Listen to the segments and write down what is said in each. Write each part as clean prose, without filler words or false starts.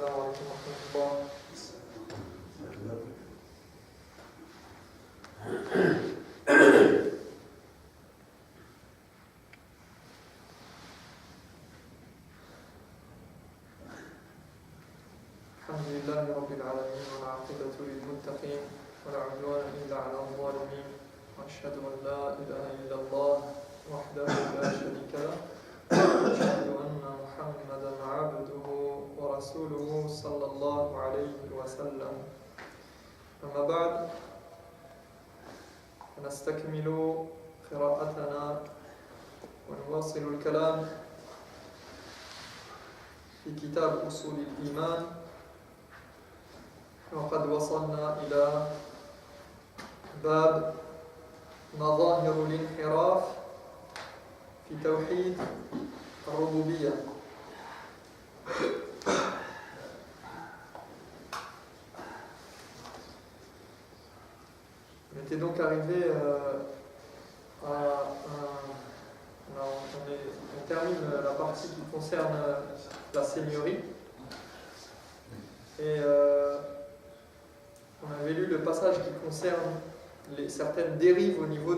السلام عليكم ورحمة الله. الحمد لله رب العالمين والعاقبة للمتقين ولا عدوان إلا على الظالمين وأشهد أن لا إله إلا الله وحده لا شريك له وأشهد أن محمدا عبده ورسوله صلى الله عليه وسلم. أما بعد نستكمل قراءتنا ونواصل الكلام في كتاب أصول الإيمان، وقد وصلنا إلى باب مظاهر الانحراف في توحيد الربوبية. On était donc arrivé on termine la partie qui concerne la seigneurie et on avait lu le passage qui concerne certaines dérives au niveau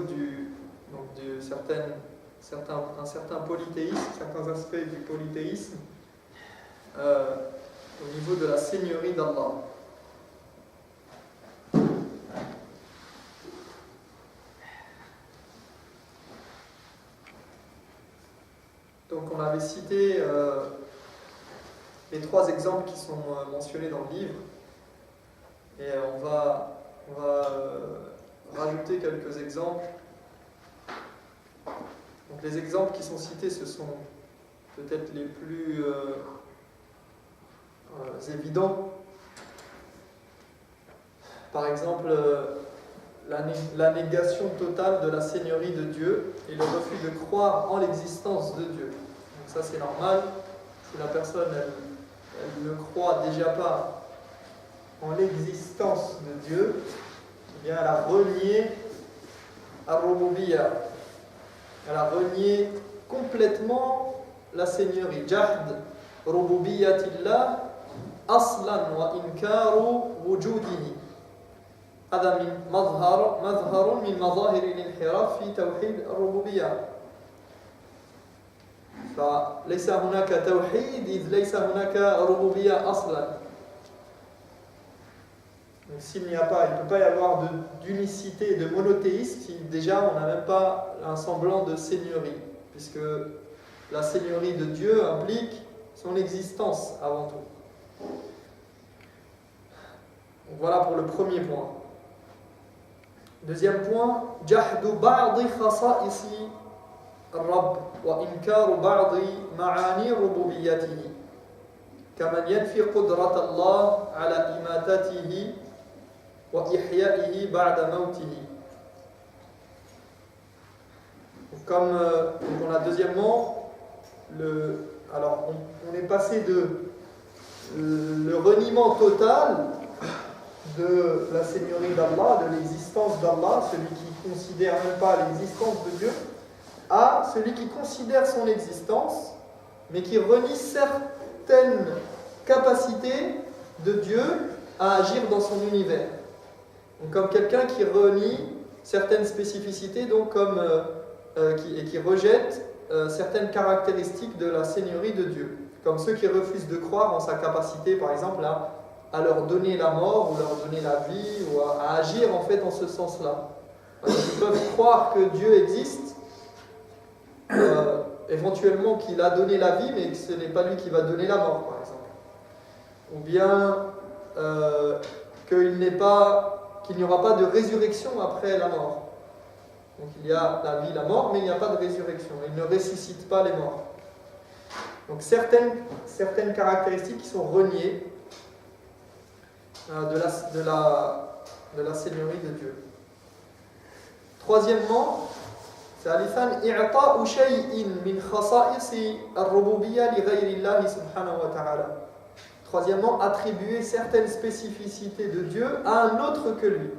un certain polythéisme, certains aspects du polythéisme au niveau de la seigneurie d'Allah. Donc on avait cité les trois exemples qui sont mentionnés dans le livre et on va rajouter quelques exemples. Donc les exemples qui sont cités, ce sont peut-être les plus évidents. Par exemple, la négation totale de la seigneurie de Dieu et le refus de croire en l'existence de Dieu. Donc ça c'est normal, si la personne elle ne croit déjà pas en l'existence de Dieu, eh bien elle a renié Ar-Rububiyya. Elle a renié complètement la seigneurie. Jahd Rububiyyatillah aslan wa inkaru wujudihi. هذا من مظهر من مظاهر الانحراف في توحيد الربوبية. فليس هناك توحيد إذ ليس هناك ربوبية أصلا. Donc s'il n'y a pas, il ne peut pas y avoir d'unicité, de monothéisme si déjà on n'a même pas un semblant de seigneurie, puisque la seigneurie de Dieu implique son existence avant tout. Donc voilà pour le premier point. Deuxième point, jahdu ba'di khasa'isi ar-rabb wa inkaru ba'di ma'ani rububiyyatihi kaman yanfi qudrat Allah ala imatatihi wa ihya'ihi ba'da mawtihi. Comme on a deuxièmement on est passé de le reniement total de la seigneurie d'Allah, de l'existence d'Allah, celui qui ne considère même pas l'existence de Dieu, à celui qui considère son existence, mais qui renie certaines capacités de Dieu à agir dans son univers. Donc, comme quelqu'un qui renie certaines spécificités, donc et qui rejette certaines caractéristiques de la seigneurie de Dieu, comme ceux qui refusent de croire en sa capacité, par exemple, à leur donner la mort ou leur donner la vie ou à agir en fait en ce sens-là. Ils peuvent croire que Dieu existe, éventuellement qu'il a donné la vie, mais que ce n'est pas lui qui va donner la mort, par exemple. Ou bien qu'il n'y aura pas de résurrection après la mort. Donc il y a la vie, la mort, mais il n'y a pas de résurrection. Il ne ressuscite pas les morts. Donc certaines caractéristiques qui sont reniées de la seigneurie de Dieu. Troisièmement, ثالثاً إعطاء شيء من خصائص الربوبية لغير الله سبحانه وتعالى. Troisièmement, attribuer certaines spécificités de Dieu à un autre que lui.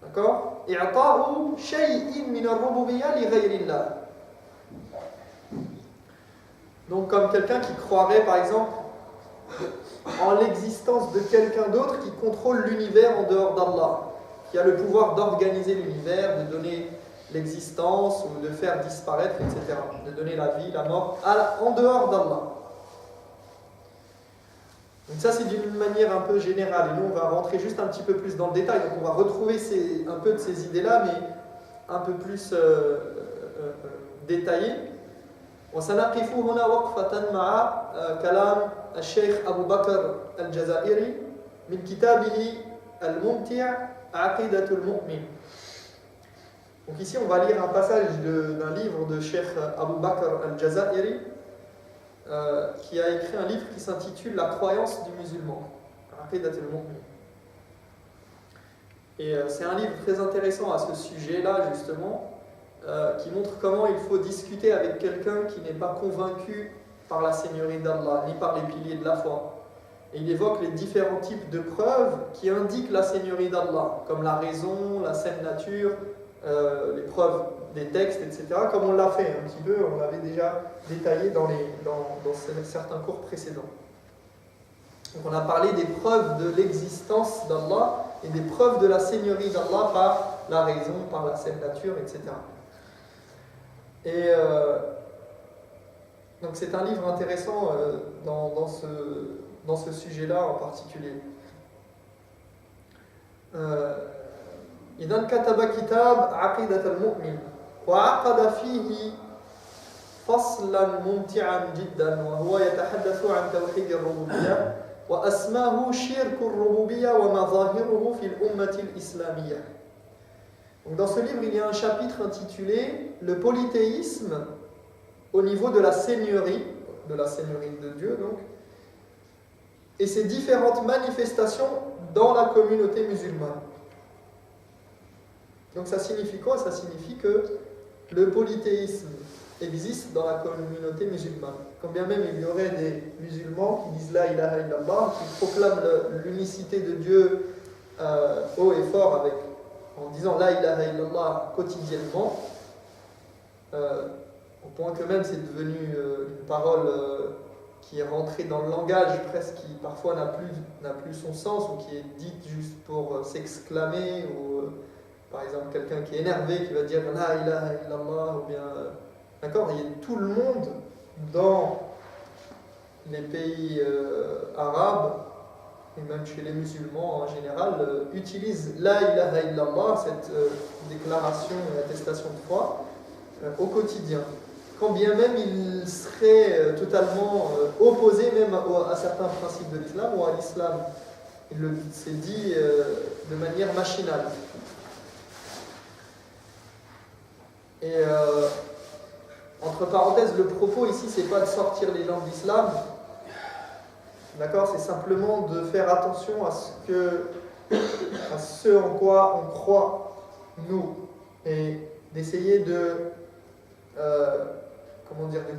D'accord? إعطاء شيء من الربوبية لغير الله. Donc comme quelqu'un qui croirait par exemple en l'existence de quelqu'un d'autre qui contrôle l'univers en dehors d'Allah, qui a le pouvoir d'organiser l'univers, de donner l'existence ou de faire disparaître, etc. De donner la vie, la mort, en dehors d'Allah. Donc ça c'est d'une manière un peu générale, et nous on va rentrer juste un petit peu plus dans le détail, donc on va retrouver un peu de ces idées-là, mais un peu plus détaillées. وسنقف هنا وقفة مع كلام الشيخ أبو بكر الجزائري من كتابه الممتع عقيدة المؤمن. Donc ici on va lire un passage d'un livre de Cheikh Abu Bakr al-Jazairi qui a écrit un livre qui s'intitule La croyance du musulman. Aqidat al-Mu'min. Et c'est un livre très intéressant à ce sujet-là justement, qui montre comment il faut discuter avec quelqu'un qui n'est pas convaincu par la seigneurie d'Allah, ni par les piliers de la foi. Et il évoque les différents types de preuves qui indiquent la seigneurie d'Allah, comme la raison, la saine nature, les preuves des textes, etc., comme on l'a fait un petit peu, on l'avait déjà détaillé dans certains cours précédents. Donc on a parlé des preuves de l'existence d'Allah et des preuves de la seigneurie d'Allah par la raison, par la saine nature, etc. Et donc c'est un livre intéressant dans ce sujet-là en particulier. إذن كتب كتاب عقيدة المؤمن وعقد فيه فصلا ممتعا جدا وهو يتحدث عن توحيد الربوبية وأسماه شرك الربوبية ومظاهره في الأمة الإسلامية. Donc dans ce livre, il y a un chapitre intitulé « Le polythéisme au niveau de la seigneurie de Dieu, donc, et ses différentes manifestations dans la communauté musulmane. » Donc ça signifie quoi? Ça signifie que le polythéisme existe dans la communauté musulmane. Quand bien même il y aurait des musulmans qui disent « La ilaha illallah », qui proclament l'unicité de Dieu haut et fort en disant la ilaha illallah quotidiennement, au point que même c'est devenu une parole qui est rentrée dans le langage presque, qui parfois n'a plus son sens, ou qui est dite juste pour s'exclamer, ou par exemple quelqu'un qui est énervé qui va dire la ilaha illallah, ou bien d'accord, il y a tout le monde dans les pays arabes et même chez les musulmans en général, utilisent la ilaha illallah, cette déclaration et attestation de foi, au quotidien. Quand bien même il serait totalement opposé même à certains principes de l'islam ou à l'islam. C'est dit de manière machinale. Et entre parenthèses, le propos ici, c'est pas de sortir les gens de l'islam. D'accord, c'est simplement de faire attention à ce en quoi on croit, nous, et d'essayer de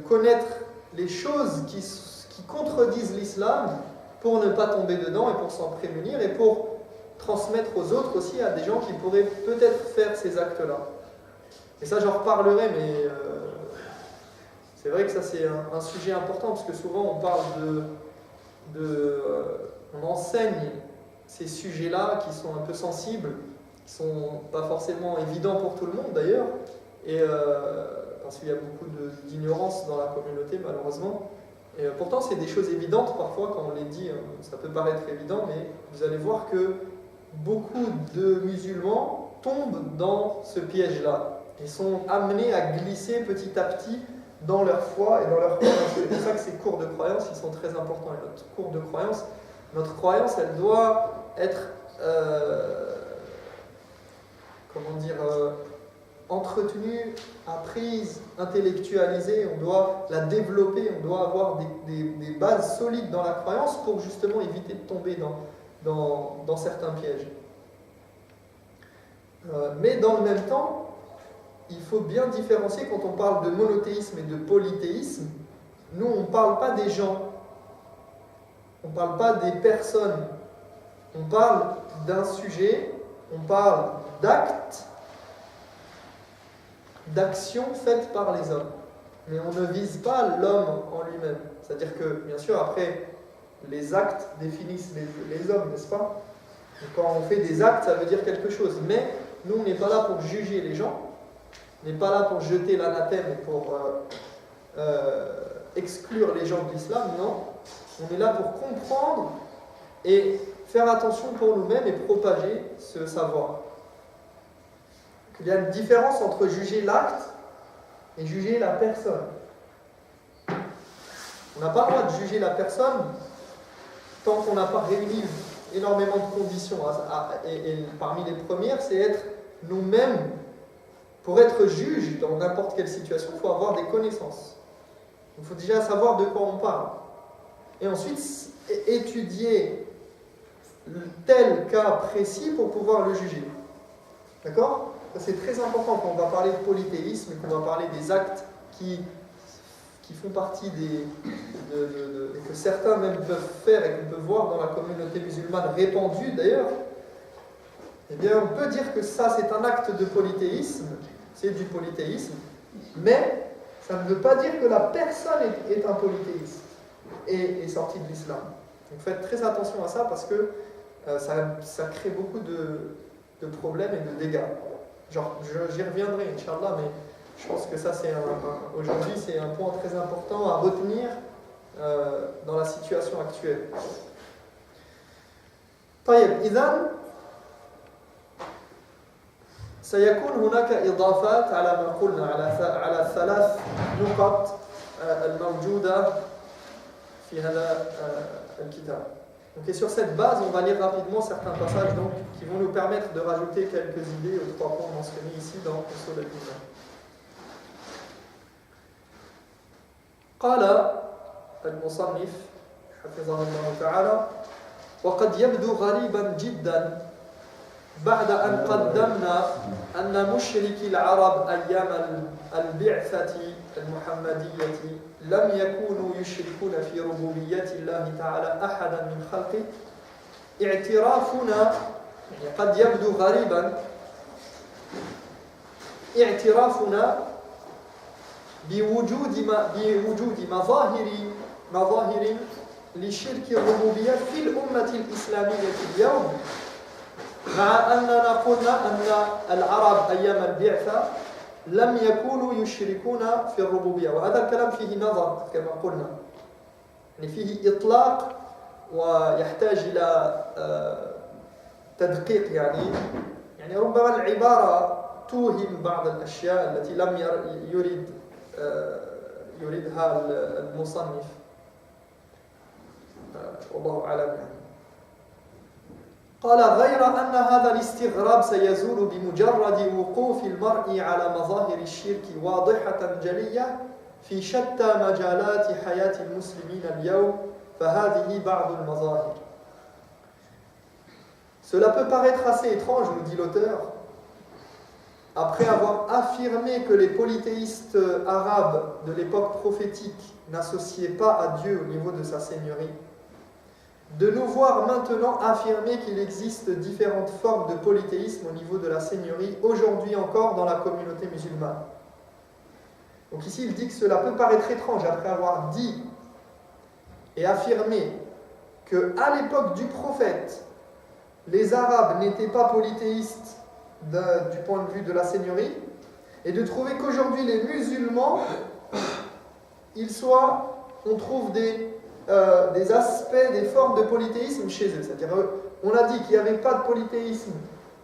connaître les choses qui contredisent l'islam pour ne pas tomber dedans et pour s'en prémunir et pour transmettre aux autres aussi, à des gens qui pourraient peut-être faire ces actes-là. Et ça, j'en reparlerai, mais c'est vrai que ça, c'est un sujet important, parce que souvent, on parle on enseigne ces sujets-là qui sont un peu sensibles, qui sont pas forcément évidents pour tout le monde d'ailleurs, et parce qu'il y a beaucoup d'ignorance dans la communauté malheureusement. Et pourtant c'est des choses évidentes parfois quand on les dit, ça peut paraître évident, mais vous allez voir que beaucoup de musulmans tombent dans ce piège-là et sont amenés à glisser petit à petit dans leur foi et dans leur croyance. C'est pour ça que ces cours de croyance, ils sont très importants. Et notre croyance, elle doit être entretenue, apprise, intellectualisée. On doit la développer, on doit avoir des bases solides dans la croyance pour justement éviter de tomber dans certains pièges. Mais dans le même temps, il faut bien différencier quand on parle de monothéisme et de polythéisme. Nous, on ne parle pas des gens, on ne parle pas des personnes, on parle d'un sujet, on parle d'actes, d'actions faites par les hommes. Mais on ne vise pas l'homme en lui-même. C'est-à-dire que, bien sûr, après, les actes définissent les hommes, n'est-ce pas? Quand on fait des actes, ça veut dire quelque chose. Mais nous, on n'est pas là pour juger les gens, on n'est pas là pour jeter l'anathème et pour exclure les gens de l'islam, non. On est là pour comprendre et faire attention pour nous-mêmes et propager ce savoir. Il y a une différence entre juger l'acte et juger la personne. On n'a pas le droit de juger la personne tant qu'on n'a pas réuni énormément de conditions. Et parmi les premières, c'est être nous-mêmes. Pour être juge dans n'importe quelle situation, il faut avoir des connaissances. Il faut déjà savoir de quoi on parle. Et ensuite, étudier tel cas précis pour pouvoir le juger. D'accord? C'est très important quand on va parler de polythéisme et qu'on va parler des actes qui font partie et que certains même peuvent faire et qu'on peut voir dans la communauté musulmane répandue d'ailleurs. Eh bien, on peut dire que ça, c'est un acte de polythéisme, c'est du polythéisme, mais ça ne veut pas dire que la personne est un polythéiste et est sortie de l'islam. Donc faites très attention à ça parce que ça crée beaucoup de problèmes et de dégâts. Genre, j'y reviendrai, Inch'Allah, mais je pense que ça, aujourd'hui, c'est un point très important à retenir dans la situation actuelle. طيب إذن سيكون هناك إضافات على ما قلنا على الثلاث نقط الموجودة في هذا الكتاب. Donc, et sur cette base, on va lire rapidement certains passages donc, qui vont nous permettre de rajouter quelques idées aux 3 points mentionnés ici dans Usul al-Iman. قال المصنف حفظه الله تعالى: وقد يبدو غريبا جدا بعد أن قدمنا أن مشركي العرب أيام البعثة المحمدية لم يكونوا يشركون في ربوبية الله تعالى أحدا من خلقه اعترافنا قد يبدو غريبا اعترافنا بوجود مظاهر لشرك الربوبية في الأمة الإسلامية اليوم مع أننا قلنا أن العرب أيام البعثة لم يكونوا يشركون في الربوبية وهذا الكلام فيه نظر كما قلنا يعني فيه إطلاق ويحتاج إلى تدقيق يعني ربما العبارة توهم بعض الأشياء التي لم يريدها المصنف والله أعلم يعني. قال غير أن هذا الاستغراب سيزول بمجرد وقوف المرء على مظاهر الشرك واضحة جلية في شتى مجالات حياة المسلمين اليوم فهذه بعض المظاهر. Cela peut paraître assez étrange, nous dit l'auteur, après avoir affirmé que les polythéistes arabes de l'époque prophétique n'associaient pas à Dieu au niveau de sa seigneurie, de nous voir maintenant affirmer qu'il existe différentes formes de polythéisme au niveau de la seigneurie, aujourd'hui encore dans la communauté musulmane. Donc ici, il dit que cela peut paraître étrange après avoir dit et affirmé qu'à l'époque du prophète, les Arabes n'étaient pas polythéistes du point de vue de la seigneurie, et de trouver qu'aujourd'hui les musulmans, on trouve des aspects, des formes de polythéisme chez eux. C'est-à-dire, on a dit qu'il n'y avait pas de polythéisme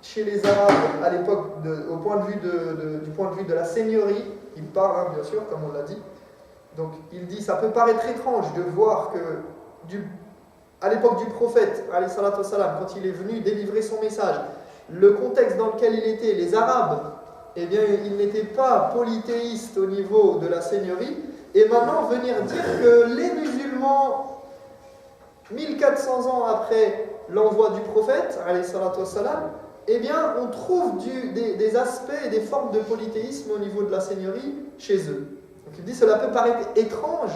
chez les Arabes à l'époque, du point de vue de la seigneurie. Il parle, bien sûr, comme on l'a dit. Donc, il dit, ça peut paraître étrange de voir que, à l'époque du prophète, alayhi salatu wassalam, quand il est venu délivrer son message, le contexte dans lequel il était, les Arabes, eh bien, ils n'étaient pas polythéistes au niveau de la seigneurie. Et maintenant, venir dire que les musulmans, 1400 ans après l'envoi du prophète, alayhi salatu wassalam, eh bien, on trouve des aspects et des formes de polythéisme au niveau de la seigneurie chez eux. Donc il dit, cela peut paraître étrange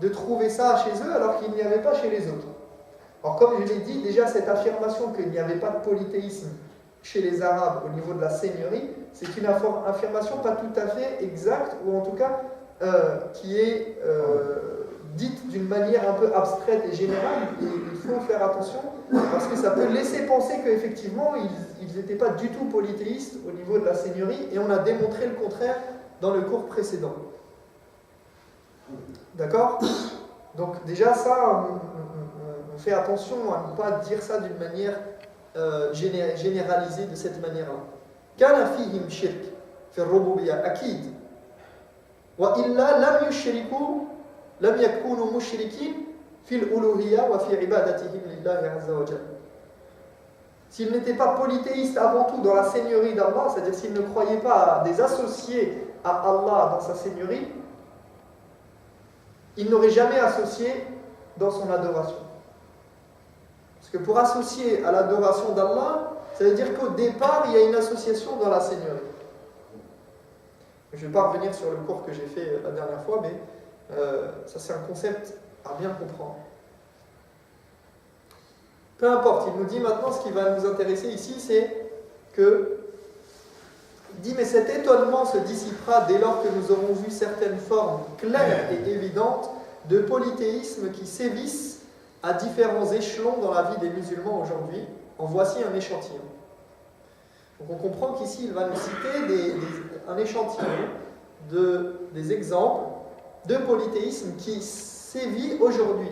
de trouver ça chez eux alors qu'il n'y avait pas chez les autres. Alors comme je l'ai dit, déjà cette affirmation qu'il n'y avait pas de polythéisme chez les Arabes au niveau de la seigneurie, c'est une affirmation pas tout à fait exacte, ou en tout cas qui est dite d'une manière un peu abstraite et générale, et il faut faire attention, parce que ça peut laisser penser qu'effectivement, ils n'étaient pas du tout polythéistes au niveau de la seigneurie, et on a démontré le contraire dans le cours précédent. D'accord? Donc déjà ça, on fait attention à ne pas dire ça d'une manière généralisée de cette manière-là. كان فيهم شرك في الربوبية أكيد وإلا لم يكونوا مشركين في الألوهية وفي عبادتهم لله عز وجل. S'ils n'étaient pas polythéistes avant tout dans la seigneurie d'Allah, c'est-à-dire s'ils ne croyaient pas à des associés à Allah dans sa seigneurie, ils n'auraient jamais associé dans son adoration. Parce que pour associer à l'adoration d'Allah, ça veut dire qu'au départ, il y a une association dans la seigneurie. Je ne vais pas revenir sur le cours que j'ai fait la dernière fois, mais ça c'est un concept à bien comprendre. Peu importe, il nous dit maintenant ce qui va nous intéresser ici, c'est que il dit mais cet étonnement se dissipera dès lors que nous aurons vu certaines formes claires et évidentes de polythéisme qui sévissent à différents échelons dans la vie des musulmans aujourd'hui. En voici un échantillon. Donc on comprend qu'ici il va nous citer un échantillon des exemples de polythéisme qui sévit aujourd'hui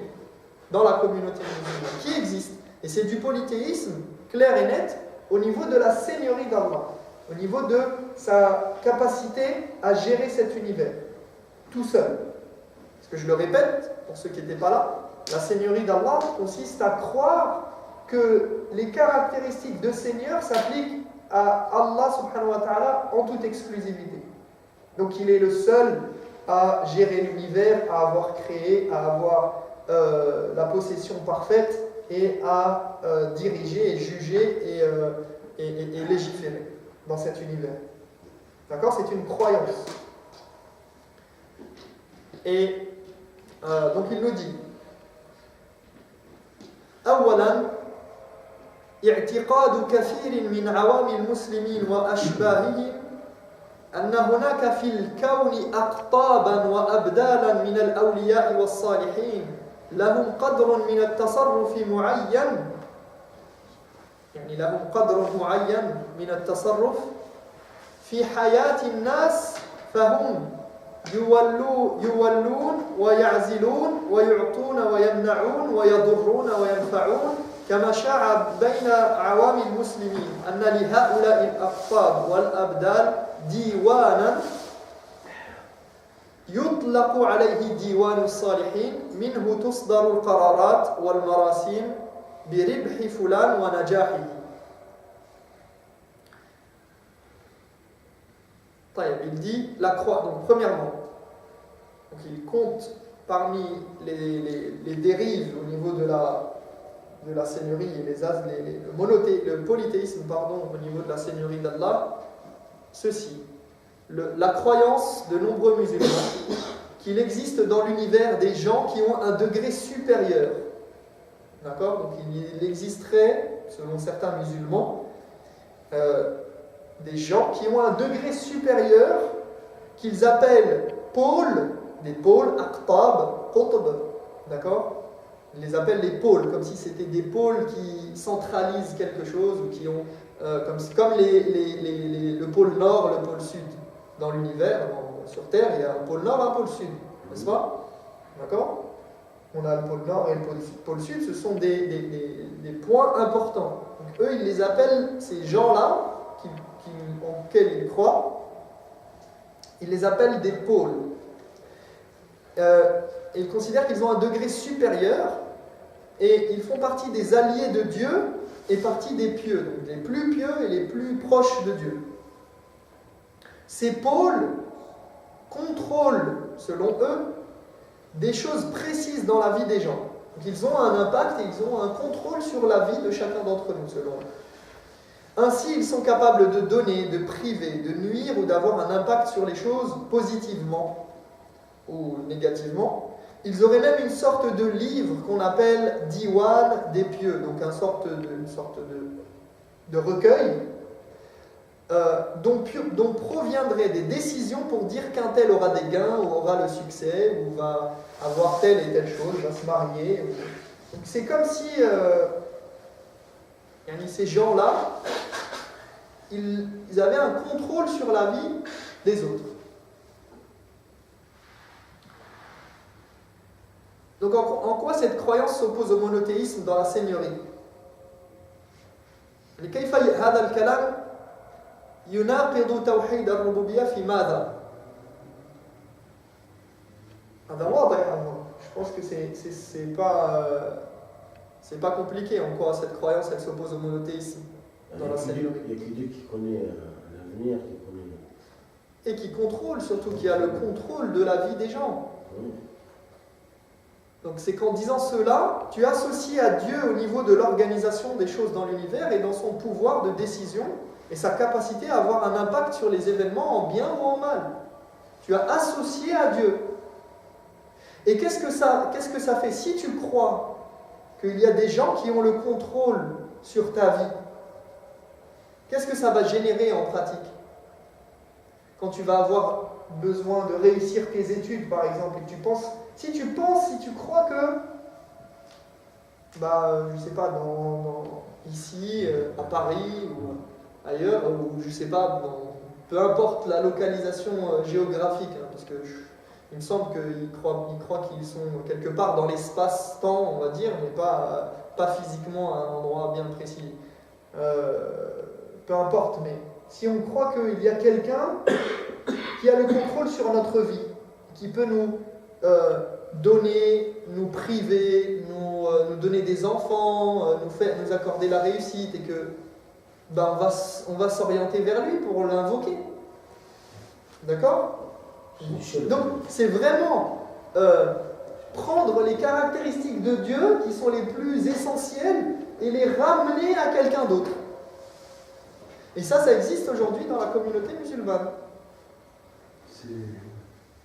dans la communauté musulmane, qui existe. Et c'est du polythéisme clair et net au niveau de la seigneurie d'Allah, au niveau de sa capacité à gérer cet univers, tout seul. Parce que je le répète, pour ceux qui n'étaient pas là, la seigneurie d'Allah consiste à croire que les caractéristiques de Seigneur s'appliquent à Allah subhanahu wa ta'ala en toute exclusivité. Donc il est le seul à gérer l'univers, à avoir créé, à avoir la possession parfaite et à diriger et juger et légiférer dans cet univers. D'accord? C'est une croyance. Et donc il nous dit أولاً اعتقاد كثير من عوام المسلمين وأشباههم أن هناك في الكون أقطاباً وأبدالاً من الأولياء والصالحين لهم قدر من التصرف معين، يعني لهم قدر معين من التصرف في حياة الناس، فهم يولون ويعزلون ويعطون ويمنعون ويضرون وينفعون، كما شاع بين عوام المسلمين أن لهؤلاء الأقطاب والأبدال ديوانا يطلق عليه ديوان الصالحين منه تصدر القرارات والمراسيم بربح فلان ونجاحه. Il dit la croix. Donc premièrement, donc il compte parmi les dérives au niveau de la seigneurie et le polythéisme au niveau de la seigneurie d'Allah, ceci. La croyance de nombreux musulmans qu'il existe dans l'univers des gens qui ont un degré supérieur. D'accord? Donc il existerait, selon certains musulmans, des gens qui ont un degré supérieur qu'ils appellent pôles, des pôles, aqtab, qutb, d'accord? Ils les appellent les pôles, comme si c'était des pôles qui centralisent quelque chose ou qui ont, comme le pôle nord, le pôle sud. Dans l'univers, sur Terre, il y a un pôle nord et un pôle sud, n'est-ce pas? D'accord? On a le pôle nord et le pôle sud, ce sont des points importants. Donc, eux, ils les appellent, ces gens-là, auxquels ils croient, ils les appellent des pôles. Et ils considèrent qu'ils ont un degré supérieur et ils font partie des alliés de Dieu et partie des pieux, donc les plus pieux et les plus proches de Dieu. Ces pôles contrôlent, selon eux, des choses précises dans la vie des gens. Donc ils ont un impact et ils ont un contrôle sur la vie de chacun d'entre nous, selon eux. Ainsi, ils sont capables de donner, de priver, de nuire ou d'avoir un impact sur les choses positivement ou négativement. Ils auraient même une sorte de livre qu'on appelle Diwan des pieux, donc une sorte de recueil dont proviendraient des décisions pour dire qu'un tel aura des gains, ou aura le succès, ou va avoir telle et telle chose, va se marier. Donc c'est comme si ces gens-là, ils avaient un contrôle sur la vie des autres. Donc en quoi cette croyance s'oppose au monothéisme dans la seigneurie? لكيف هذا الكلام يناقض توحيد الربوبية في ماذا؟ هذا واضح. Je pense que c'est pas compliqué en quoi cette croyance elle s'oppose au monothéisme dans la seigneurie. Il y a que Dieu qui connaît l'avenir, qui connaît... Et qui contrôle, surtout qui a le contrôle de la vie des gens. Oui. Donc c'est qu'en disant cela, tu associes à Dieu au niveau de l'organisation des choses dans l'univers et dans son pouvoir de décision et sa capacité à avoir un impact sur les événements en bien ou en mal. Tu as associé à Dieu. Et qu'est-ce que ça fait? Si tu crois qu'il y a des gens qui ont le contrôle sur ta vie, qu'est-ce que ça va générer en pratique? Quand tu vas avoir besoin de réussir tes études, par exemple, et que si tu crois que, je sais pas, ici, à Paris, ou ailleurs, ou je sais pas, peu importe la localisation géographique, parce que il me semble qu'ils croient qu'ils sont quelque part dans l'espace-temps, on va dire, mais pas physiquement à un endroit bien précis. Peu importe, mais si on croit qu'il y a quelqu'un qui a le contrôle sur notre vie, qui peut nous donner, nous priver, nous donner des enfants, nous accorder la réussite, et que on va s'orienter vers lui pour l'invoquer. D'accord? Donc c'est vraiment prendre les caractéristiques de Dieu qui sont les plus essentielles et les ramener à quelqu'un d'autre. Et ça existe aujourd'hui dans la communauté musulmane.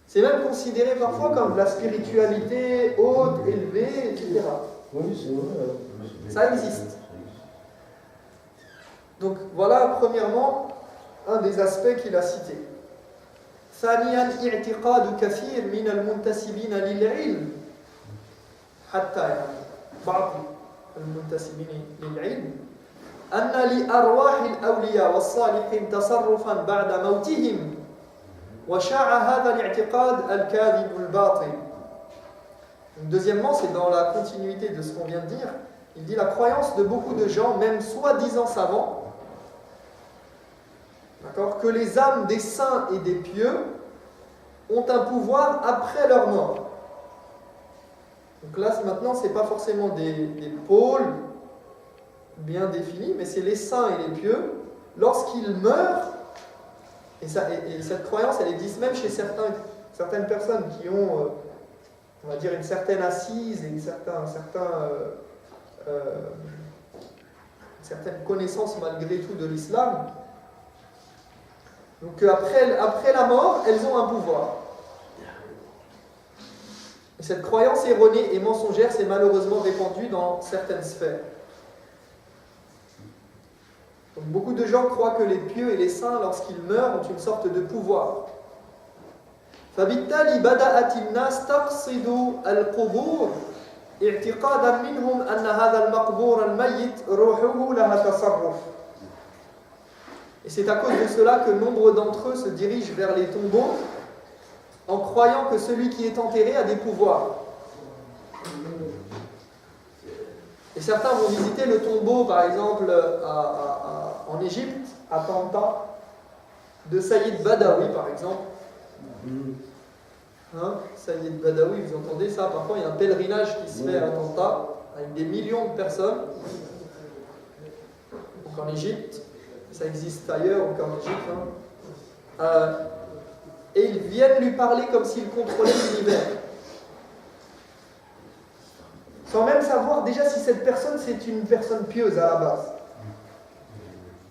C'est même considéré parfois comme de la spiritualité haute, élevée, etc. Oui, c'est vrai. Ça existe. Donc voilà, premièrement, un des aspects qu'il a cité. ثانيا اعتقاد كثير من المنتسبين للعلم حتى بعض المنتسبين للعلم أن لأرواح الأولياء والصالحين تصرفا بعد موتهم وشاع هذا الاعتقاد الكاذب الباطل. Deuxièmement, c'est dans la continuité de ce qu'on vient de dire, il dit la croyance de beaucoup de gens, même soi-disant savants, d'accord, que les âmes des saints et des pieux ont un pouvoir après leur mort. Donc là, maintenant, ce n'est pas forcément des pôles bien définis, mais c'est les saints et les pieux, lorsqu'ils meurent, et cette croyance, elle existe même chez certaines personnes qui ont, on va dire, une certaine assise et une certaine connaissance malgré tout de l'islam. Donc après la mort, elles ont un pouvoir. Et cette croyance erronée et mensongère s'est malheureusement répandue dans certaines sphères. Donc beaucoup de gens croient que les pieux et les saints, lorsqu'ils meurent, ont une sorte de pouvoir. فبالتالي بدأت الناس تقصد القبور اعتقادا منهم أن هذا المقبور الميت روحه لها تصرف. Et c'est à cause de cela que nombre d'entre eux se dirigent vers les tombeaux en croyant que celui qui est enterré a des pouvoirs. Et certains vont visiter le tombeau, par exemple, en Égypte, à Tanta, de Sayyid Badawi, par exemple. Sayyid Badawi, vous entendez ça? Parfois, il y a un pèlerinage qui se fait à Tanta, avec des millions de personnes. Donc en Égypte. Ça existe ailleurs qu'en Égypte. Et ils viennent lui parler comme s'il contrôlait l'univers. Sans même savoir déjà si cette personne c'est une personne pieuse à la base.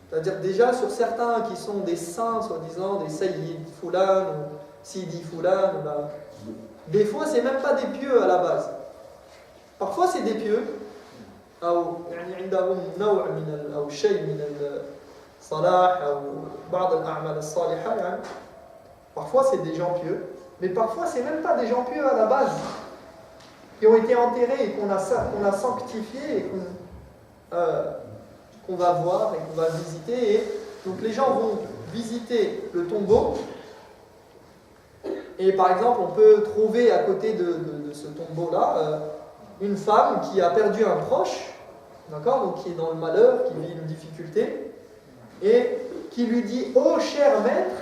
C'est-à-dire déjà sur certains qui sont des saints, soi-disant, des Sayyid Fulan, ou Sidi Fulan, des fois c'est même pas des pieux à la base. Parfois c'est des pieux. أو يعني عندهم نوع من أو شيء من salah ou بعض الأعمال الصالحة يعني. Parfois c'est des gens pieux, mais parfois c'est même pas des gens pieux à la base qui ont été enterrés et qu'on a sanctifiés et qu'on va voir et qu'on va visiter. Et donc les gens vont visiter le tombeau. Et par exemple, on peut trouver à côté de ce tombeau-là une femme qui a perdu un proche, d'accord, donc qui est dans le malheur, qui vit une difficulté, et qui lui dit: oh cher maître,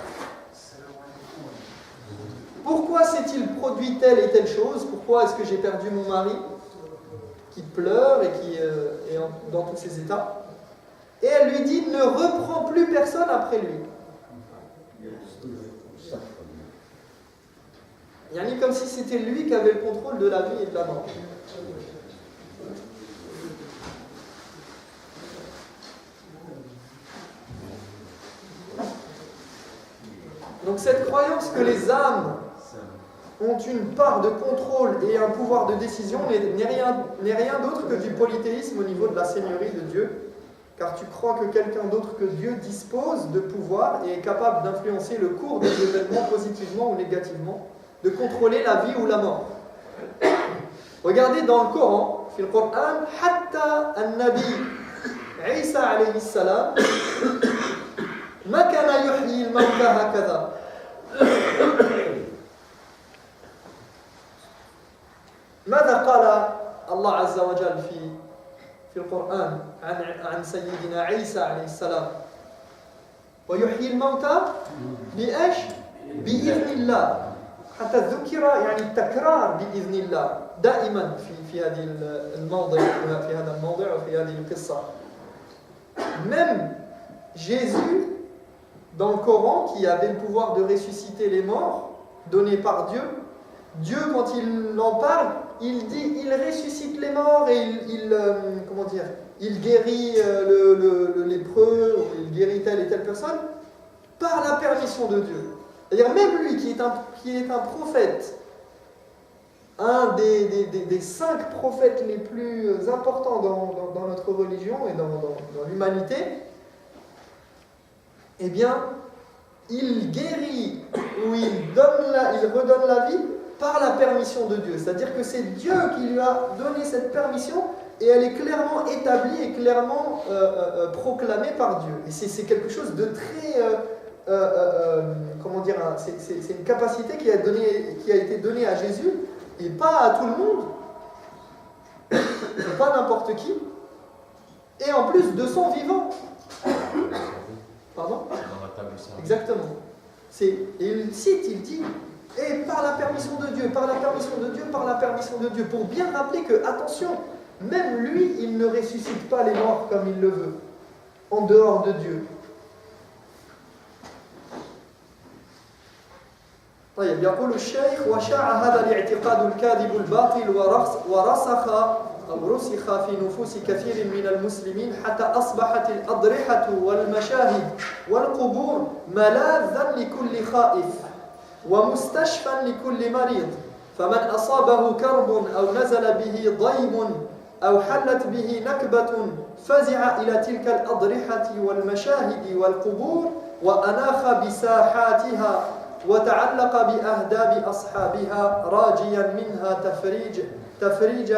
pourquoi s'est-il produit telle et telle chose? Pourquoi est-ce que j'ai perdu mon mari? Qui pleure et qui est dans tous ses états. Et elle lui dit: ne reprends plus personne après lui. Yani comme si c'était lui qui avait le contrôle de la vie et de la mort. Donc cette croyance que les âmes ont une part de contrôle et un pouvoir de décision n'est rien d'autre que du polythéisme au niveau de la seigneurie de Dieu, car tu crois que quelqu'un d'autre que Dieu dispose de pouvoir et est capable d'influencer le cours des événements positivement ou négativement, de contrôler la vie ou la mort. Regardez dans le Coran, في القرآن حتى النبي عيسى عليه السلام ما كان يحيي الموتى هكذا. ماذا قال الله عز وجل في القرآن عن سيدنا عيسى عليه السلام؟ ويحيي الموتى بإيش؟ بإذن الله. حتى ذكر يعني التكرار بإذن الله دائما في هذه الموضع في هذا الموضع وفي هذه القصة. Même Jésus dans le Coran, qui avait le pouvoir de ressusciter les morts donné par Dieu, Dieu quand il en parle, il dit il ressuscite les morts et il guérit le lépreux, ou il guérit telle et telle personne par la permission de Dieu. C'est-à-dire même lui qui est un prophète, un des 5 prophètes les plus importants dans notre religion et dans l'humanité, eh bien, il guérit ou il redonne la vie par la permission de Dieu. C'est-à-dire que c'est Dieu qui lui a donné cette permission et elle est clairement établie et clairement proclamée par Dieu. Et c'est quelque chose de très... c'est une capacité qui a été donnée à Jésus et pas à tout le monde, pas n'importe qui, et en plus de son vivant. Pardon? Exactement. Et il cite, il dit, et par la permission de Dieu, par la permission de Dieu, par la permission de Dieu, pour bien rappeler que, attention, même lui, il ne ressuscite pas les morts comme il le veut, en dehors de Dieu. طيب يقول الشيخ: وشاع هذا الاعتقاد الكاذب الباطل رسخ في نفوس كثير من المسلمين حتى أصبحت الأضرحة والمشاهد والقبور ملاذا لكل خائف ومستشفى لكل مريض، فمن أصابه كرب أو نزل به ضيم أو حلت به نكبة فزع إلى تلك الأضرحة والمشاهد والقبور وأناخ بساحاتها وتعلق بأهداب أصحابها راجيا منها تفريج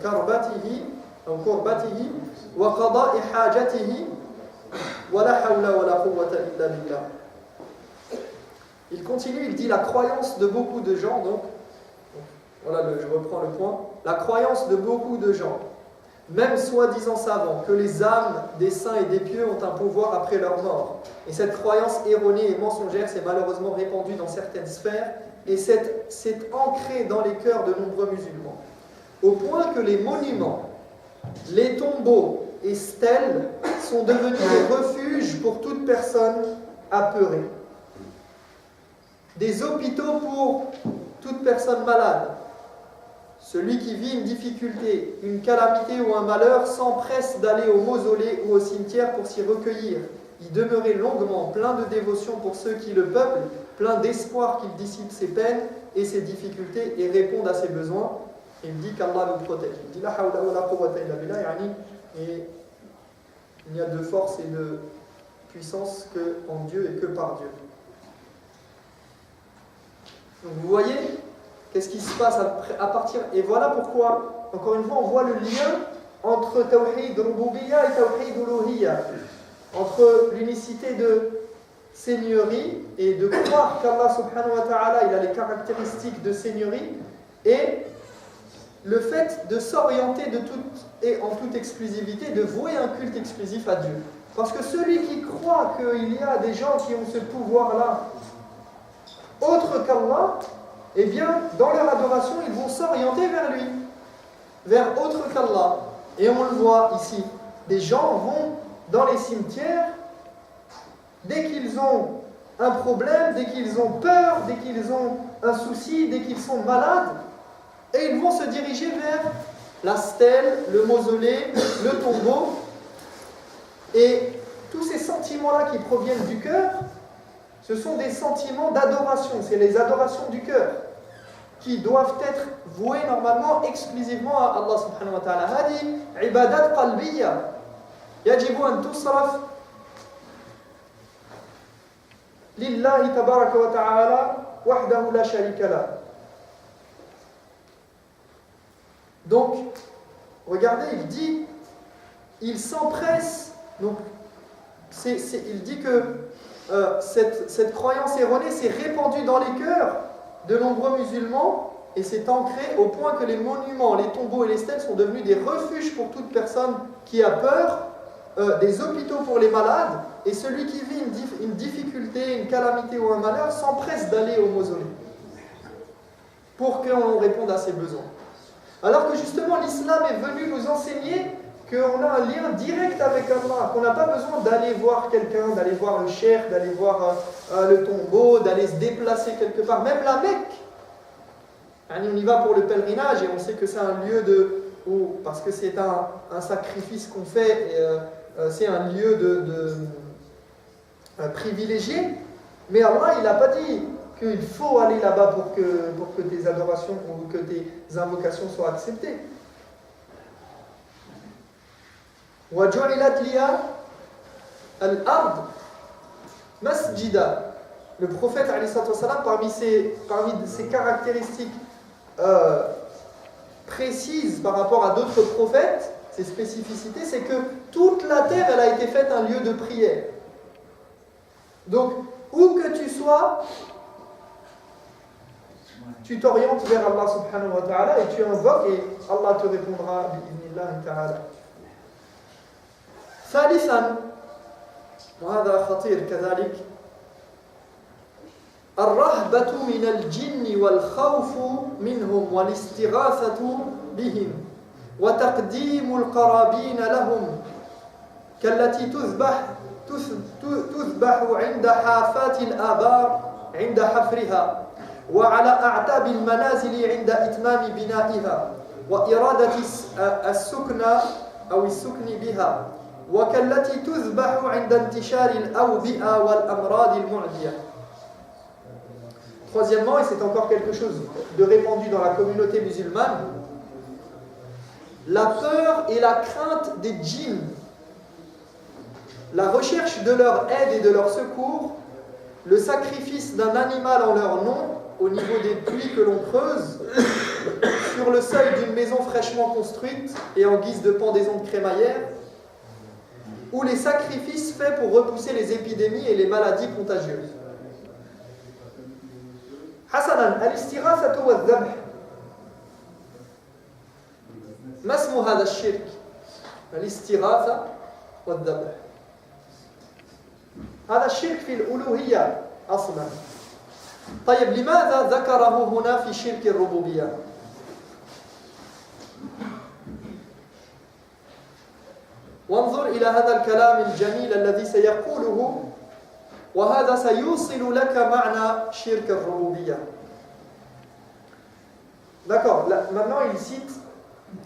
كربته أو كربته وقضاء حاجته ولا حول ولا قوة إلا بالله. Il continue, il dit la croyance de beaucoup de gens, donc voilà, je reprends le point, la croyance de beaucoup de gens, même soi-disant savants, que les âmes des saints et des pieux ont un pouvoir après leur mort. Et cette croyance erronée et mensongère s'est malheureusement répandue dans certaines sphères et s'est ancrée dans les cœurs de nombreux musulmans. Au point que les monuments, les tombeaux et stèles sont devenus des refuges pour toute personne apeurée. Des hôpitaux pour toute personne malade. Celui qui vit une difficulté, une calamité ou un malheur s'empresse d'aller au mausolée ou au cimetière pour s'y recueillir, y demeurer longuement, plein de dévotion pour ceux qui le peuplent, plein d'espoir qu'il dissipe ses peines et ses difficultés et réponde à ses besoins. Il dit qu'Allah nous protège. Il dit la hawla wa la quwwata illa billah, et Il n'y a de force et de puissance que en Dieu et que par Dieu. Donc vous voyez, qu'est-ce qui se passe à partir... Et voilà pourquoi, encore une fois, on voit le lien entre Tawhid Rububiyya et Tawhid Uluhiyya, entre l'unicité de seigneurie et de croire qu'Allah subhanahu wa ta'ala il a les caractéristiques de seigneurie, et le fait de s'orienter de toute et en toute exclusivité, de vouer un culte exclusif à Dieu. Parce que celui qui croit qu'il y a des gens qui ont ce pouvoir-là, autre qu'Allah, eh bien, dans leur adoration, ils vont s'orienter vers lui, vers autre qu'Allah. Et on le voit ici, des gens vont dans les cimetières, dès qu'ils ont un problème, dès qu'ils ont peur, dès qu'ils ont un souci, dès qu'ils sont malades, et ils vont se diriger vers la stèle, le mausolée, le tombeau. Et tous ces sentiments-là qui proviennent du cœur, ce sont des sentiments d'adoration, c'est les adorations du cœur, qui doivent être voués normalement exclusivement à Allah subhanahu wa ta'ala. Hadi ibadat qalbiyya yajibu an tusraf lillahi tabaraka wa ta'ala wahdahu la sharika lah. Donc, regardez, il s'empresse. Donc, il dit que cette croyance erronée s'est répandue dans les cœurs de nombreux musulmans et s'est ancrée au point que les monuments, les tombeaux et les stèles sont devenus des refuges pour toute personne qui a peur, des hôpitaux pour les malades, et celui qui vit une difficulté, une calamité ou un malheur s'empresse d'aller au mausolée pour qu'on réponde à ses besoins. Alors que justement l'islam est venu nous enseigner qu'on a un lien direct avec Allah, qu'on n'a pas besoin d'aller voir quelqu'un, d'aller voir le cheikh, d'aller voir le tombeau, d'aller se déplacer quelque part. Même la Mecque, on y va pour le pèlerinage et on sait que c'est un lieu parce que c'est un sacrifice qu'on fait, et, c'est un lieu privilégié. Mais Allah, il n'a pas dit qu'il faut aller là-bas pour que tes adorations ou que tes invocations soient acceptées. وَجُعِلَتْ لِيَا الْأَرْض مَسْجِدًا. Le prophète, parmi ses caractéristiques précises par rapport à d'autres prophètes, ses spécificités, c'est que toute la terre, elle a été faite un lieu de prière. Donc, où que tu sois, tu t'orientes vers Allah subhanahu wa ta'ala et tu invoques et Allah te répondra bi'idhnillahi ta'ala. ثالثا وهذا خطير كذلك الرهبة من الجن والخوف منهم والاستغاثة بهم وتقديم القرابين لهم كالتي تذبح عند حافات الآبار عند حفرها وعلى أعتاب المنازل عند إتمام بنائها وإرادة السكن أو السكن بها وكالتي تذبح عند انتشار الأوبئة والأمراض المعدية. Troisièmement, et c'est encore quelque chose de répandu dans la communauté musulmane, la peur et la crainte des djinns, la recherche de leur aide et de leur secours, le sacrifice d'un animal en leur nom au niveau des puits que l'on creuse, sur le seuil d'une maison fraîchement construite et en guise de pendaison de crémaillère, ou les sacrifices faits pour repousser les épidémies et les maladies contagieuses. حسنا الاستغاثة والذبح ما اسم هذا الشرك؟ الاستغاثة والذبح هذا الشرك في الألوهية أصلا. طيب لماذا ذكره هنا في شرك الربوبية؟ وانظر إلى هذا الكلام الجميل الذي سيقوله وهذا سيوصل لك معنى شرك الربوبية. D'accord, là, maintenant il cite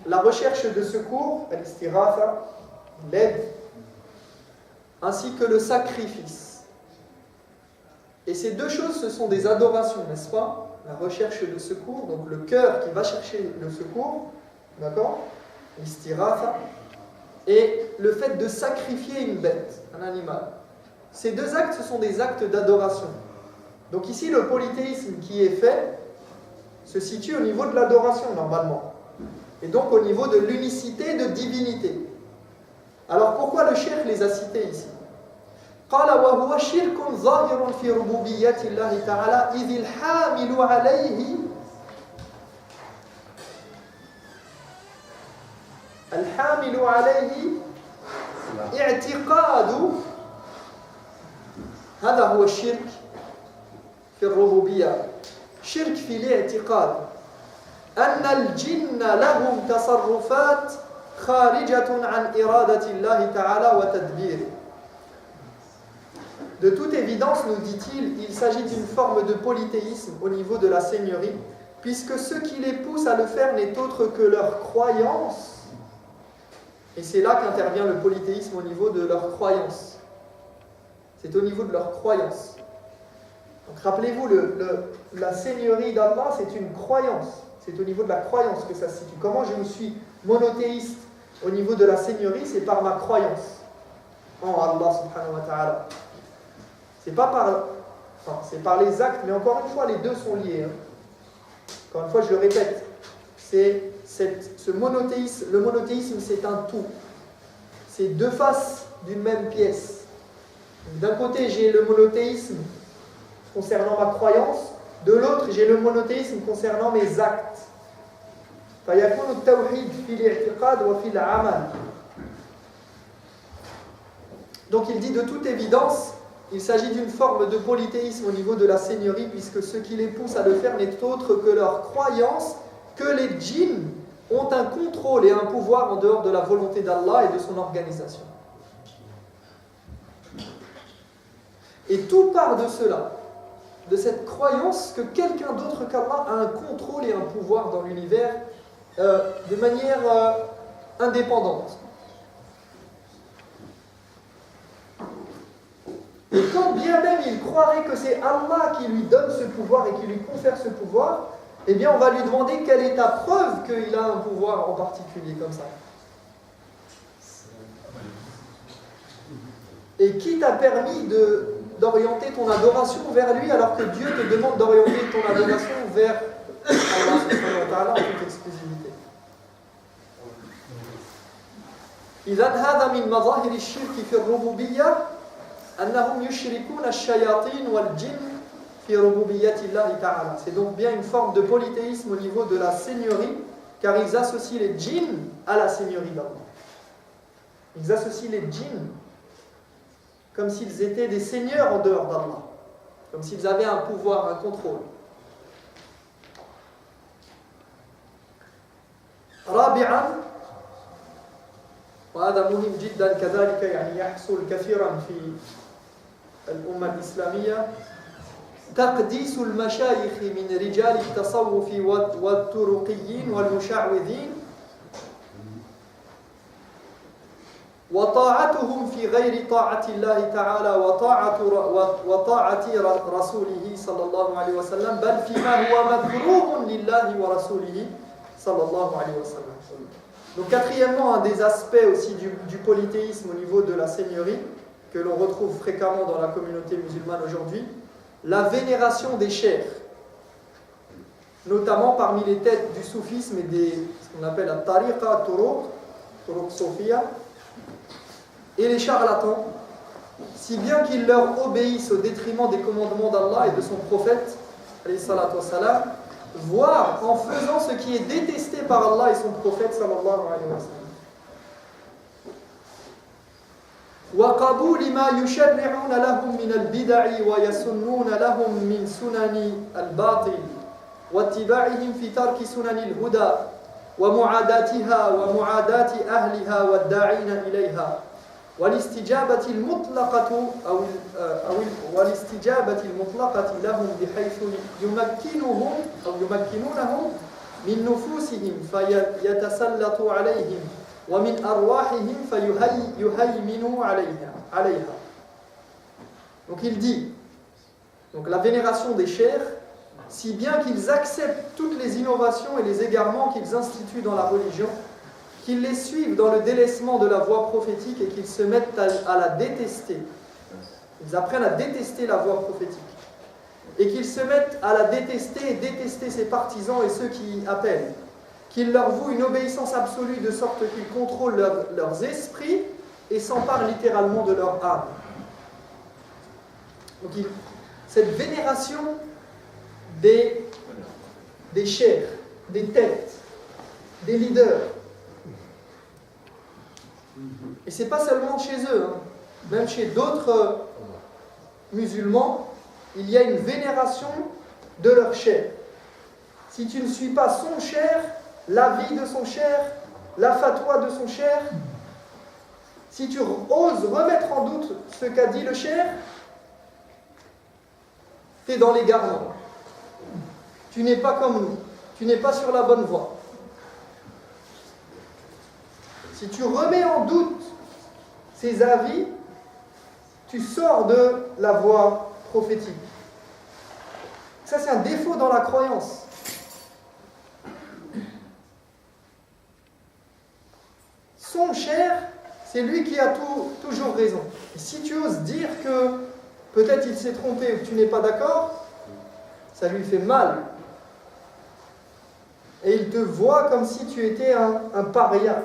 la recherche de secours, al-istighatha, l'aide, ainsi que le sacrifice. Et ces deux choses, ce sont des adorations, n'est-ce pas? La recherche de secours, donc le cœur qui va chercher le secours, d'accord? L'istighatha, et le fait de sacrifier une bête, un animal. Ces deux actes, ce sont des actes d'adoration. Donc ici, le polythéisme qui est fait se situe au niveau de l'adoration, normalement. Et donc au niveau de l'unicité de divinité. Alors pourquoi le cheikh les a cités ici? قال وهو شرك ظاهر في ربوبية الله تعالى إذ الحامل عليه اعتقاد هذا هو الشرك في الربوبية شرك في الاعتقاد أن الجن لهم تصرفات خارجة عن إرادة الله تعالى وتدبيره. De toute évidence, nous dit-il, il s'agit d'une forme de polythéisme au niveau de la seigneurie, puisque ce qui les pousse à le faire n'est autre que leur croyance. Et c'est là qu'intervient le polythéisme au niveau de leur croyance. C'est au niveau de leur croyance. Donc rappelez-vous, la seigneurie d'Allah, c'est une croyance. C'est au niveau de la croyance que ça se situe. Comment je me suis monothéiste au niveau de la seigneurie, c'est par ma croyance en Allah subhanahu wa ta'ala. C'est par les actes, mais encore une fois, les deux sont liés. Encore une fois, je le répète, le monothéisme, c'est un tout. C'est deux faces d'une même pièce. D'un côté, j'ai le monothéisme concernant ma croyance, de l'autre, j'ai le monothéisme concernant mes actes. فيكون التوحيد في الاعتقاد وفي العمل. Donc il dit de toute évidence, il s'agit d'une forme de polythéisme au niveau de la seigneurie, puisque ce qui les pousse à le faire n'est autre que leur croyance que les djinns ont un contrôle et un pouvoir en dehors de la volonté d'Allah et de son organisation. Et tout part de cela, de cette croyance que quelqu'un d'autre qu'Allah a un contrôle et un pouvoir dans l'univers de manière indépendante. Et quand bien même il croirait que c'est Allah qui lui donne ce pouvoir et qui lui confère ce pouvoir, eh bien on va lui demander quelle est ta preuve qu'il a un pouvoir en particulier comme ça. Et qui t'a permis d'orienter ton adoration vers lui alors que Dieu te demande d'orienter ton adoration vers Allah subhanahu wa ta'ala en toute exclusivité. إذن هذا من مظاهر الشرك في الربوبية أنهم يشركون الشياطين والجن في ربوبية الله تعالى. C'est donc bien une forme de polythéisme au niveau de la seigneurie, car ils associent les djinns à la seigneurie d'Allah. Ils associent les djinns comme s'ils étaient des seigneurs en dehors d'Allah, comme s'ils avaient un pouvoir, un contrôle. رابعا وهذا مهم جدا كذلك يعني يحصل كثيرا في الأمة الإسلامية تقديس المشايخ من رجال التصوف والطرقيين والمشعوذين وطاعتهم في غير طاعة الله تعالى وطاعة رسوله صلى الله عليه وسلم بل فيما هو مكروه لله ورسوله صلى الله عليه وسلم. Donc quatrièmement, un des aspects aussi du polythéisme au niveau de la seigneurie que l'on retrouve fréquemment dans la communauté musulmane aujourd'hui, la vénération des cheikhs, notamment parmi les têtes du soufisme et ce qu'on appelle la tariqa turuq sofiya, et les charlatans, si bien qu'ils leur obéissent au détriment des commandements d'Allah et de son prophète, alayhi salatu wassalam, voire en faisant ce qui est détesté par Allah et son prophète sallallahu alayhi wa sallam. وقبول ما يشرعون لهم من البدع ويسنون لهم من سنن الباطل واتباعهم في ترك سنن الهدى ومعاداتها ومعاداة أهلها والداعين إليها والاستجابة المطلقة والاستجابة المطلقة لهم بحيث يمكنونهم من نفوسهم فيتسلطوا عليهم ومن أرواحهم فيهيمنوا عليها. Donc il dit, donc la vénération des cheikhs, si bien qu'ils acceptent toutes les innovations et les égarements qu'ils instituent dans la religion, qu'ils les suivent dans le délaissement de la voie prophétique et qu'ils se mettent à la détester. Ils apprennent à détester la voie prophétique. Et qu'ils se mettent à la détester et détester ses partisans et ceux qui y appellent. Qu'ils leur vouent une obéissance absolue de sorte qu'ils contrôlent leurs esprits et s'emparent littéralement de leur âme. Donc cette vénération des chairs, des têtes, des leaders. Et c'est pas seulement chez eux, hein. Même chez d'autres musulmans, il y a une vénération de leur chair. Si tu ne suis pas son chair, l'avis de son chair, la fatwa de son chair, si tu oses remettre en doute ce qu'a dit le chair, tu es dans l'égarement. Tu n'es pas comme nous. Tu n'es pas sur la bonne voie. Si tu remets en doute ses avis, tu sors de la voie prophétique. Ça, c'est un défaut dans la croyance. Son cher, c'est lui qui a toujours raison. Et si tu oses dire que peut-être il s'est trompé ou que tu n'es pas d'accord, ça lui fait mal. Et il te voit comme si tu étais un paria.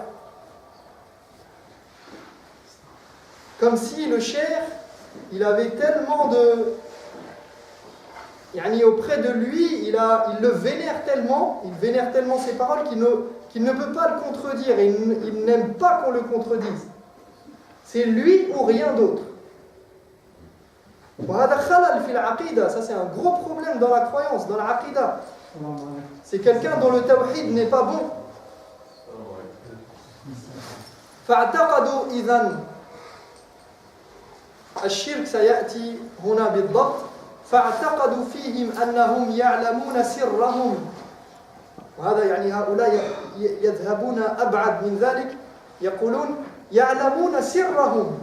Comme si le cher, il avait tellement de... auprès de lui, il le vénère tellement ses paroles qu'il ne peut pas le contredire et il n'aime pas qu'on le contredise. C'est lui ou rien d'autre. Ça c'est un gros problème dans la croyance, dans la aqida. C'est quelqu'un dont le tawhid n'est pas bon. فاعتقدوا إذن الشرك سيأتي هنا بالضبط فاعتقدوا فيهم أنهم يعلمون سرهم وهذا هؤلاء يذهبون أبعد من ذلك يقولون يعلمون سرهم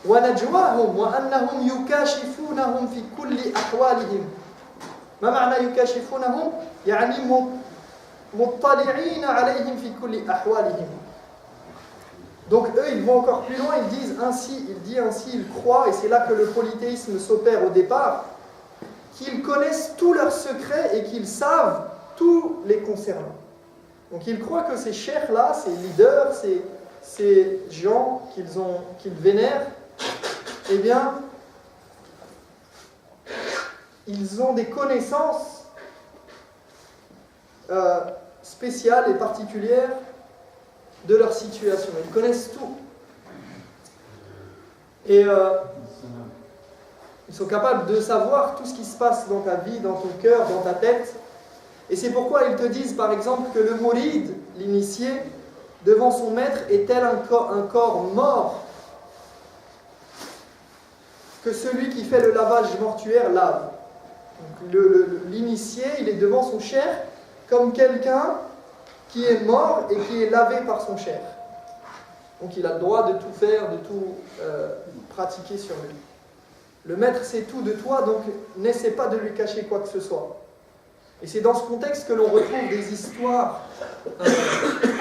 ونجواهم وأنهم يكاشفونهم في كل أحوالهم. ما معنى يكاشفونهم؟ يعني مطلعين عليهم في كل أحوالهم. Donc eux, ils vont encore plus loin, ils croient, et c'est là que le polythéisme s'opère au départ, qu'ils connaissent tous leurs secrets et qu'ils savent tous les concernant. Donc ils croient que ces cheikhs-là, ces leaders, ces gens qu'ils vénèrent, eh bien, ils ont des connaissances spéciales et particulières de leur situation. Ils connaissent tout. Et ils sont capables de savoir tout ce qui se passe dans ta vie, dans ton cœur, dans ta tête. Et c'est pourquoi ils te disent, par exemple, que le mouride, l'initié, devant son maître, est tel un corps mort que celui qui fait le lavage mortuaire lave. L'initié, il est devant son cher comme quelqu'un qui est mort et qui est lavé par son cher. Donc il a le droit de tout faire, de tout pratiquer sur lui. Le maître sait tout de toi, donc n'essaie pas de lui cacher quoi que ce soit. Et c'est dans ce contexte que l'on retrouve des histoires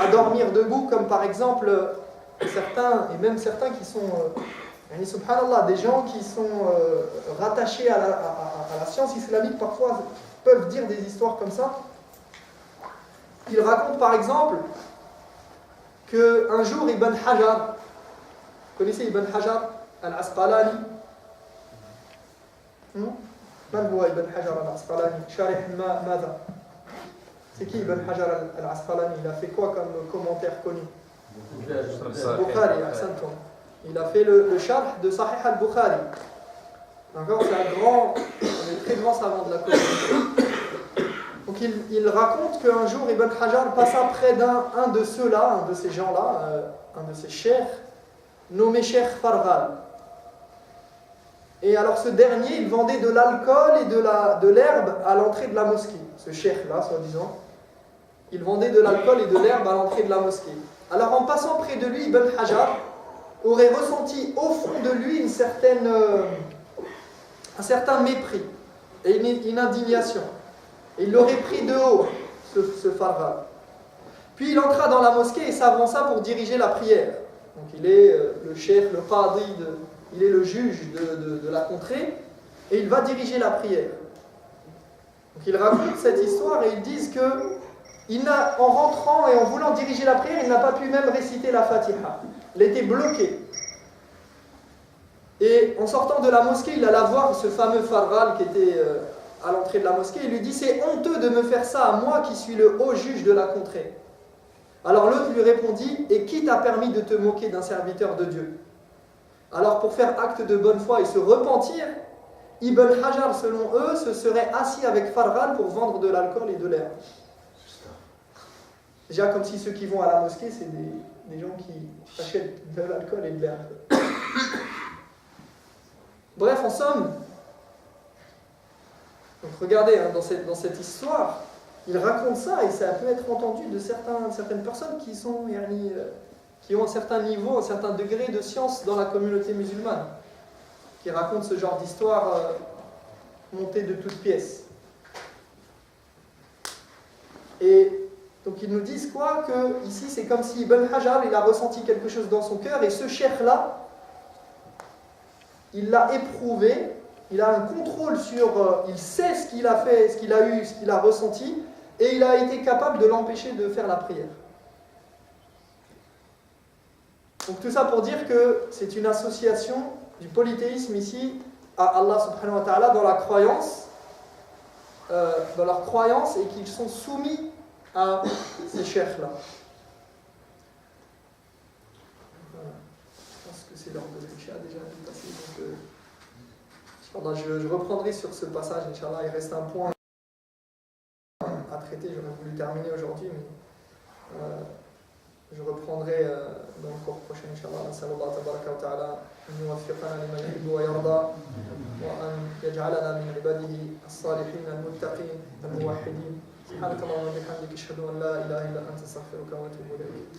à dormir debout, comme par exemple certains qui sont, subhanallah, des gens qui sont rattachés à la science islamique, parfois peuvent dire des histoires comme ça. Ils racontent par exemple qu'un jour Ibn Hajar, vous connaissez Ibn Hajar al-Asqalani? من هو ابن حجر العسقلاني شارح ماذا؟ C'est qui Ibn Hajar al-Asqalani? Il a fait quoi comme commentaire connu? Bukhari, ahsantum. Il a fait le sharh de Sahih al-Bukhari. D'accord, c'est un très grand savant de la communauté. Donc il raconte qu'un jour Ibn Hajar passa près d'un de ceux-là, un de ces gens-là, un de ces cheikhs, nommé Cheikh Farghal. Et alors ce dernier, il vendait de l'alcool et de l'herbe à l'entrée de la mosquée. Ce cheikh-là, soi-disant, il vendait de l'alcool et de l'herbe à l'entrée de la mosquée. Alors en passant près de lui, Ibn Hajar aurait ressenti au fond de lui un certain mépris et une indignation. Et il l'aurait pris de haut, ce Farghal. Puis il entra dans la mosquée et s'avança pour diriger la prière. Donc il est le cheikh, le qadi, il est le juge de la contrée et il va diriger la prière. Donc ils racontent cette histoire et ils disent que en rentrant et en voulant diriger la prière, il n'a pas pu même réciter la Fatiha. Il était bloqué. Et en sortant de la mosquée, il alla voir ce fameux Farral qui était à l'entrée de la mosquée. Il lui dit: c'est honteux de me faire ça à moi qui suis le haut juge de la contrée. Alors l'autre lui répondit: et qui t'a permis de te moquer d'un serviteur de Dieu? Alors pour faire acte de bonne foi et se repentir, Ibn Hajar, selon eux, se serait assis avec Farral pour vendre de l'alcool et de l'herbe. Déjà comme si ceux qui vont à la mosquée, c'est des gens qui achètent de l'alcool et de l'herbe. Bref, en somme, donc regardez, hein, dans cette histoire, il raconte ça et ça peut être entendu de certaines personnes qui ont un certain niveau, un certain degré de science dans la communauté musulmane, qui racontent ce genre d'histoire montée de toutes pièces. Et donc ils nous disent quoi? Que ici c'est comme si Ibn Hajar il a ressenti quelque chose dans son cœur et ce cheikh-là, il l'a éprouvé, il a un contrôle sur, il sait ce qu'il a fait, ce qu'il a eu, ce qu'il a ressenti, et il a été capable de l'empêcher de faire la prière. Donc tout ça pour dire que c'est une association du polythéisme ici à Allah subhanahu wa ta'ala dans la croyance, dans leur croyance, et qu'ils sont soumis à ces cheikhs-là. Je pense que c'est l'heure de l'Isha déjà dépassé. Donc, je reprendrai sur ce passage, Inch'Allah. Il reste un point à traiter. J'aurais voulu terminer aujourd'hui, mais je reprendrai dans le cours prochain, Inch'Allah. Nas'alullah tabaraka wa ta'ala an yuwaffiqana lima yuhibbu wa yarda wa an yaj'alana min ibadihi as-salihin al-muttaqin al-muwahhidin. سبحانك اللهم وبحمدك اشهد ان لا اله الا انت استغفرك واتوب اليك